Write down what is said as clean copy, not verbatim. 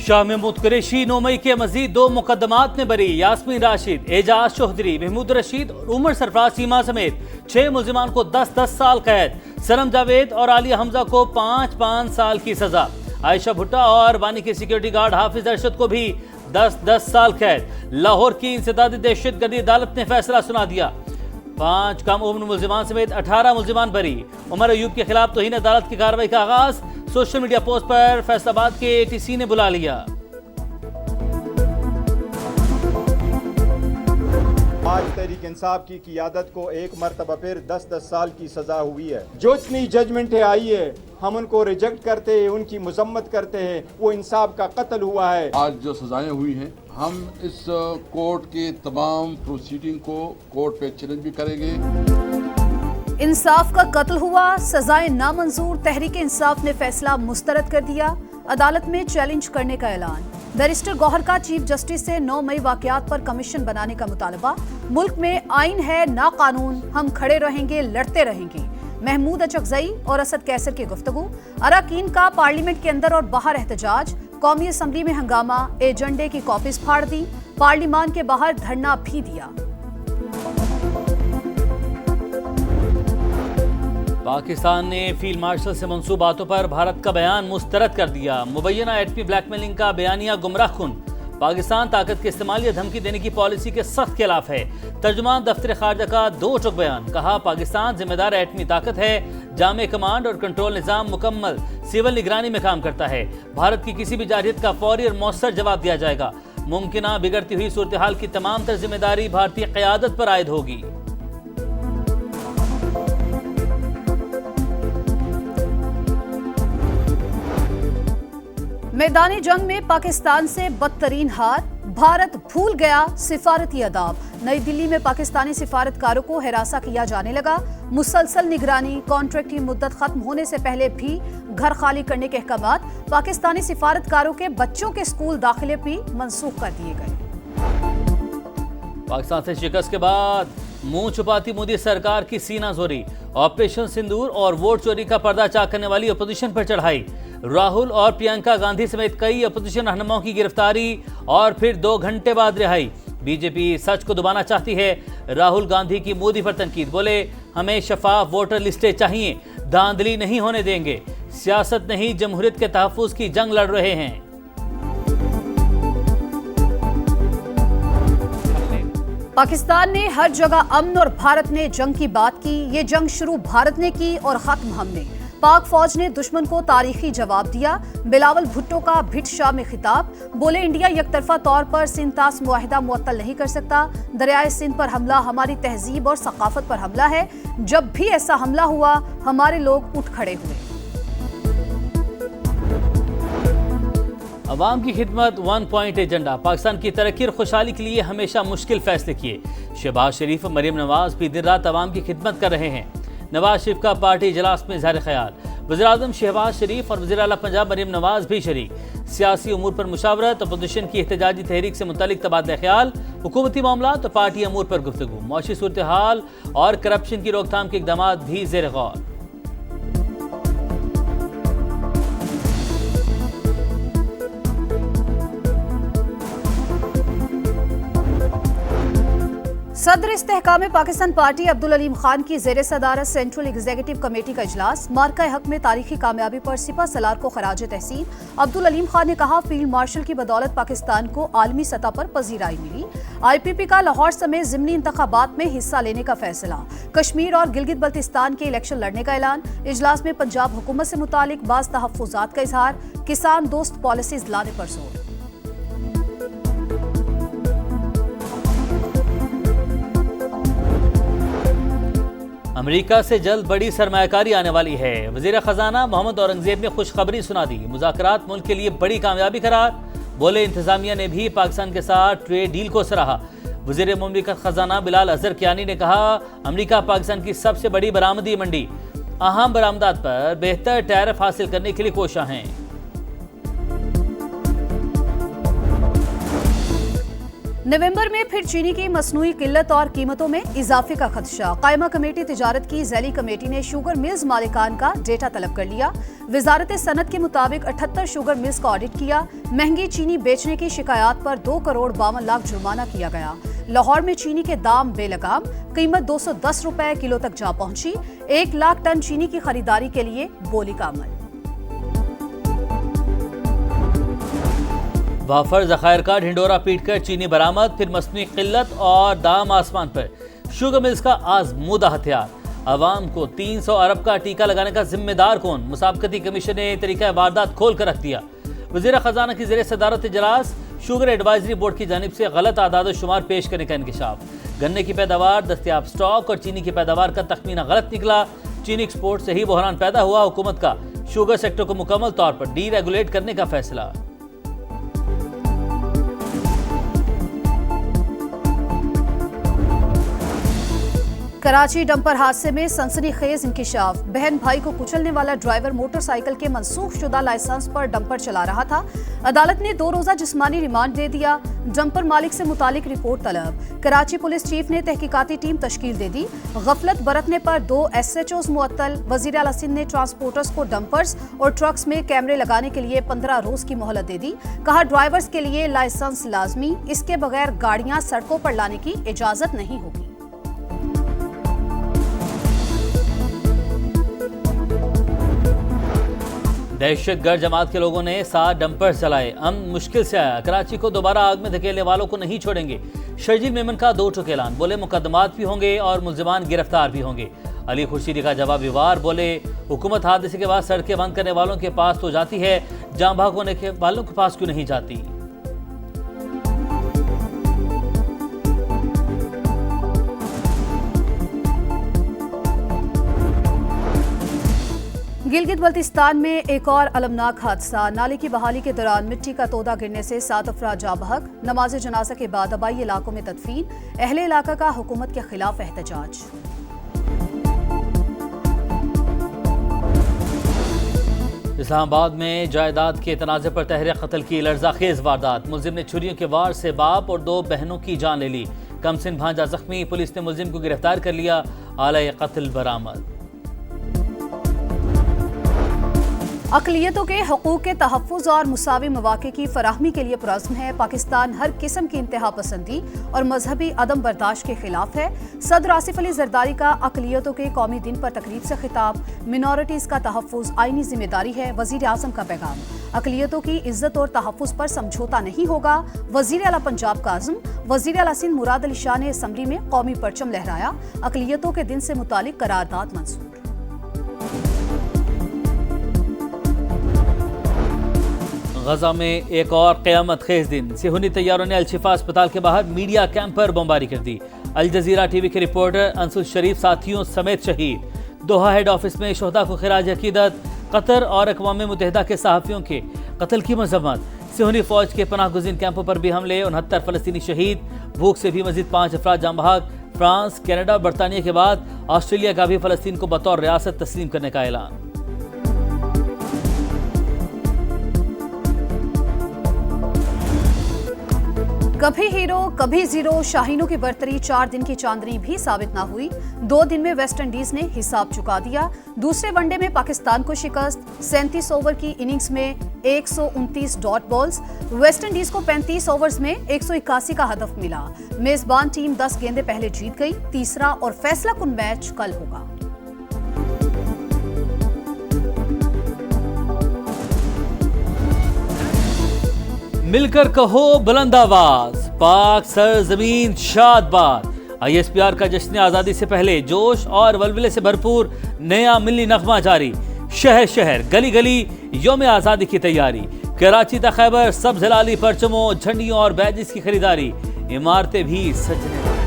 शाह महमूद कुरैशी 9 मई के मजीद 2 मुकदमात में बरी। यास्मीन राशिद, एजाज चौधरी, महमूद रशीद और उमर सरफराज सीमा समेत 6 मुलजिमान को 10-10 साल कैद। सनम जावेद और आलिया हमजा को 5-5 साल की सजा। आयशा भुट्टा और वानी के सिक्योरिटी गार्ड हाफिज अरशद को भी 10-10 साल कैद। लाहौर की इंसदादी दहशतगर्दी अदालत ने फैसला सुना दिया। 5 कम उम्र मुलजिमान समेत 18 मुलजिमान बरी। उमर अयूब के खिलाफ तौहीन अदालत की कार्रवाई का आगाज। सोशल मीडिया पोस्ट पर फैसलाबाद के ATC ने बुला लिया। आज तहरीक इंसाफ की क़ियादत को एक मरतबा फिर 10-10 साल की सजा हुई है। जो इतनी जजमेंट आई है हम उनको रिजेक्ट करते हैं, उनकी मजम्मत करते हैं। वो इंसाफ का कत्ल हुआ है। आज जो सजाएं हुई हैं हम इस कोर्ट के तमाम प्रोसीडिंग को कोर्ट पे चैलेंज भी करेंगे। इंसाफ का कत्ल हुआ, सजाएं नामंजूर। तहरीक इंसाफ ने फैसला मुस्तरद कर दिया। अदालत में चैलेंज करने का ऐलान। बैरिस्टर गौहर का चीफ जस्टिस से 9 मई वाकयात पर कमीशन बनाने का मुतालबा। मुल्क में आइन है ना कानून, हम खड़े रहेंगे, लड़ते रहेंगे। महमूद अचकजई और असद कैसर की गुफ्तगू। अरकान का पार्लियामेंट के अंदर और बाहर एहतजाज। कौमी असम्बली में हंगामा, एजेंडे की कॉपीज फाड़ दी। पार्लियामान के बाहर धरना भी दिया। पाकिस्तान ने फील्ड मार्शल से मंसूबातों पर भारत का बयान मुस्तरद कर दिया। मुबैना एटमी ब्लैकमेलिंग का बयानिया गुमराहकुन। पाकिस्तान ताकत के इस्तेमाल या धमकी देने की पॉलिसी के सख्त खिलाफ है। तर्जुमान दफ्तर खारजा का 2 टुक बयान। कहा पाकिस्तान जिम्मेदार एटमी ताकत है। जामे कमांड और कंट्रोल निजाम मुकम्मल सिविल निगरानी में काम करता है। भारत की किसी भी जारहियत का फौरी और मौसर जवाब दिया जाएगा। मुमकिन बिगड़ती हुई सूरत हाल की तमाम तर जिम्मेदारी भारतीय क़यादत पर आयद होगी। मैदानी जंग में पाकिस्तान से बदतरीन हार। भारत भूल गया सिफारती अदाब। नई दिल्ली में पाकिस्तानी सिफारतकारों को हिरासा किया जाने लगा। मुसलसल निगरानी। कॉन्ट्रैक्ट की मुद्दत खत्म होने से पहले भी घर खाली करने के अहकामात। पाकिस्तानी सिफारतकारों के बच्चों के स्कूल दाखिले भी मनसूख कर दिए गए। पाकिस्तान से शिकस्त के बाद मुंह छुपाती मोदी सरकार की सीना जोरी। ऑपरेशन सिंदूर और वोट चोरी का पर्दाचाक करने वाली अपोजिशन पर चढ़ाई। राहुल और प्रियंका गांधी समेत कई अपोजिशन रहनुमाओं की गिरफ्तारी और फिर 2 घंटे बाद रिहाई। बीजेपी सच को दबाना चाहती है। राहुल गांधी की मोदी पर तनकीद। बोले हमें शफाफ वोटर लिस्टें चाहिए, धांधली नहीं होने देंगे। सियासत नहीं जमहूरियत के तहफ्फुज की जंग लड़ रहे हैं। पाकिस्तान ने हर जगह अमन और भारत ने जंग की बात की। ये जंग शुरू भारत ने की और खत्म हमने। पाक फौज ने दुश्मन को तारीखी जवाब दिया। बिलावल भुट्टो का भिट शाह में खिताब। बोले इंडिया यकतरफा तौर पर सिंध तास मुआहिदा मुअत्तल नहीं कर सकता। दरियाए सिंध पर हमला हमारी तहजीब और सकाफत पर हमला है। जब भी ऐसा हमला हुआ हमारे लोग उठ खड़े हुए। अवाम की खिदमत 1 पॉइंट एजेंडा। पाकिस्तान की तरक्की और खुशहाली के लिए हमेशा मुश्किल फैसले किए। शहबाज शरीफ और मरीम नवाज भी दिन रात अवाम की खिदमत कर रहे हैं। नवाज शरीफ का पार्टी इजलास में इज़हार ख्याल। वज़ीर-ए-आज़म शहबाज शरीफ और वज़ीर आला पंजाब मरीम नवाज भी शरीक। सियासी उमूर पर मुशावरत। अपोजिशन की एहतजाजी तहरीक से मुतल्लिक तबादला ख्याल। हुकूमती मामला तो पार्टी अमूर पर गुफ्तगू। मौशी सूरत हाल और करप्शन की रोकथाम के इक़दाम भी ज़ेर गौर। सदर इस्तेहकाम पाकिस्तान पार्टी अब्दुल अलीम खान की ज़ेर सदारत सेंट्रल एग्जीक्यूटिव कमेटी का इजलास। मार्का हक में तारीखी कामयाबी पर सिपा सलार को खराज तहसीन। अब्दुल अलीम खान ने कहा फील्ड मार्शल की बदौलत पाकिस्तान को आलमी सतह पर पजीराई मिली। IPP का लाहौर समेत ज़िमनी इंतखाबात में हिस्सा लेने का फैसला। कश्मीर और गिलगित बल्तिस्तान के इलेक्शन लड़ने का ऐलान। इजलास में पंजाब हुकूमत से मुतालिक बाज़ तहफ़्फ़ुज़ात का इजहार। किसान दोस्त पॉलिसीज लाने पर जोर। अमेरिका से जल्द बड़ी सरमायाकारी आने वाली है। वज़ीर ख़जाना मोहम्मद औरंगज़ेब ने खुशखबरी सुना दी। मुज़ाकरात मुल्क के लिए बड़ी कामयाबी करार। बोले इंतज़ामिया ने भी पाकिस्तान के साथ ट्रेड डील को सराहा। वज़ीर मुमलिकत ख़जाना बिलाल अज़हर कियानी ने कहा अमेरिका पाकिस्तान की सबसे बड़ी बरामदी मंडी। अहम बरामदात पर बेहतर टैरिफ हासिल करने के लिए कोशिश हैं। नवंबर में फिर चीनी की मसनूई किल्लत और कीमतों में इजाफे का खदशा। कायमा कमेटी तिजारत की ज़ैली कमेटी ने शुगर मिल्स मालिकान का डेटा तलब कर लिया। वजारत सनत के मुताबिक 78 शुगर मिल्स का ऑडिट किया। महंगी चीनी बेचने की शिकायत पर 2 करोड़ 52 लाख जुर्माना किया गया। लाहौर में चीनी के दाम बेलगाम, कीमत 210 रुपए किलो तक जा पहुंची। 1 लाख टन चीनी की खरीदारी के लिए बोली का अमल। वाफर जखायर का ढिंडोरा पीटकर चीनी बरामद, फिर मसनूई किल्लत और दाम आसमान पर। शुगर मिल्स का आजमूदा हथियार। अवाम को 300 अरब का टीका लगाने का जिम्मेदार कौन? मुसाबकती कमीशन ने तरीका वारदात खोल कर रख दिया। वजीर खजाना की ज़ेर सदारत इजलास, शुगर एडवाइजरी बोर्ड की जानिब से गलत आदाद शुमार पेश करने का इंकशाफ। गन्ने की पैदावार, दस्तियाब स्टॉक और चीनी की पैदावार का तखमीना गलत निकला। चीनी एक्सपोर्ट से ही बहरान पैदा हुआ। हुकूमत का शुगर सेक्टर को मुकम्मल तौर पर डी रेगुलेट करने का फैसला। कराची डंपर हादसे में सनसनीखेज इंकिशाफ। बहन भाई को कुचलने वाला ड्राइवर मोटरसाइकिल के मनसूख शुदा लाइसेंस पर डंपर चला रहा था। अदालत ने 2 रोजा जिस्मानी रिमांड दे दिया। डंपर मालिक से मुतालिक रिपोर्ट तलब। कराची पुलिस चीफ ने तहकीकाती टीम तश्कील दे दी। गफलत बरतने पर 2 SHOs मुअत्तल। वजीर आला सिंध ने ट्रांसपोर्टर्स को डंपर्स और ट्रक्स में कैमरे लगाने के लिए 15 रोज की मोहलत दे दी। कहा ड्राइवर्स के लिए लाइसेंस लाजमी, इसके बगैर गाड़ियां सड़कों पर लाने की इजाजत नहीं होगी। दहशतगर्द जमात के लोगों ने 7 डंपर चलाए। अमन मुश्किल से आया। कराची को दोबारा आग में धकेलने वालों को नहीं छोड़ेंगे। शर्जील मेमन का 2 टूक ऐलान। बोले मुकदमात भी होंगे और मुल्जिमान गिरफ्तार भी होंगे। अली खुर्शीदी का जवाबी वार। बोले हुकूमत हादसे के बाद सड़कें बंद करने वालों के पास तो जाती है, जान भाग होने के वालों के पास क्यों नहीं जाती? गिलगित बल्तिस्तान में एक और अलमनाक हादसा। नाले की बहाली के दौरान मिट्टी का तोदा गिरने से 7 अफराद जाँ बहक। नमाज जनाजा के बाद आबाई इलाकों में तदफीन। अहले इलाका का हुकूमत के खिलाफ एहतजाज। इस्लामाबाद में जायदाद के तनाज़े पर तहरीर कत्ल की लर्ज़ाखेज वारदात। मुलजिम ने छुरियों के वार से बाप और 2 बहनों की जान ले ली। कमसिन भांजा जख्मी। पुलिस ने मुलजिम को गिरफ्तार कर लिया। आला कत्ल बरामद। अक़लियतों के हकूक़ के तहफ़्फ़ुज़ और मुसावी मौक़े की फ़राहमी के लिए पुरज़्म है। पाकिस्तान हर किस्म की इंतहा पसंदी और मजहबी अदम बर्दाश्त के खिलाफ है। सदर आसिफ अली ज़रदारी का अक़लियतों के कौमी दिन पर तकरीब से खिताब। मिनॉरिटीज़ का तहफ़्फ़ुज़ आईनी जिम्मेदारी है। वज़ीर आज़म का पैगाम। अक़लियतों की इज़्ज़त और तहफ़्फ़ुज़ पर समझौता नहीं होगा। वज़ीर आला पंजाब का आज़म। वज़ीर आला सिंध मुराद अली शाह ने असम्बली में कौमी परचम लहराया। अक़लियतों के दिन से मुतालिक करारदाद मंजूर। गजा में एक और क़यामत खेज दिन। सिहूनी तैयारों ने अल-शिफा अस्पताल के बाहर मीडिया कैंप पर बमबारी कर दी। अल जज़ीरा टीवी के रिपोर्टर अंसुल शरीफ साथियों समेत शहीद। दोहा हेड ऑफिस में शोहदा को खिराज अकीदत। कतर और अक़वाम मुत्तहिदा के सहाफ़ियों के कत्ल की मज़म्मत। सिहूनी फौज के पनाह गुज़ीन कैंपों पर भी हमले। 69 फ़लस्तीनी शहीद। भूख से भी मज़ीद 5 अफराद जाँ बहक। फ्रांस, कनाडा, बरतानिया के बाद ऑस्ट्रेलिया का भी फ़लस्तीन को बतौर रियासत तस्लीम करने का ऐलान। कभी हीरो कभी जीरो। शाहीनों की बर्तरी 4 दिन की चांदनी भी साबित ना हुई। 2 दिन में वेस्ट इंडीज ने हिसाब चुका दिया। दूसरे वनडे में पाकिस्तान को शिकस्त। 37 ओवर की इनिंग्स में 129 डॉट बॉल्स। वेस्ट इंडीज को 35 ओवर्स में 181 का हदफ मिला। मेजबान टीम 10 गेंदें पहले जीत गई। तीसरा और फैसला कुन मैच कल होगा। मिलकर कहो बुलंद आवाज, पाक सरजमीन शादबाद। ISPR का जश्न आज़ादी से पहले जोश और वलवले से भरपूर नया मिली नगमा जारी। शहर शहर गली गली यौम आज़ादी की तैयारी। कराची तक खैबर सब्ज़ हिलाली परचमों, झंडियों और बैजेस की खरीदारी। इमारतें भी सजने लगी।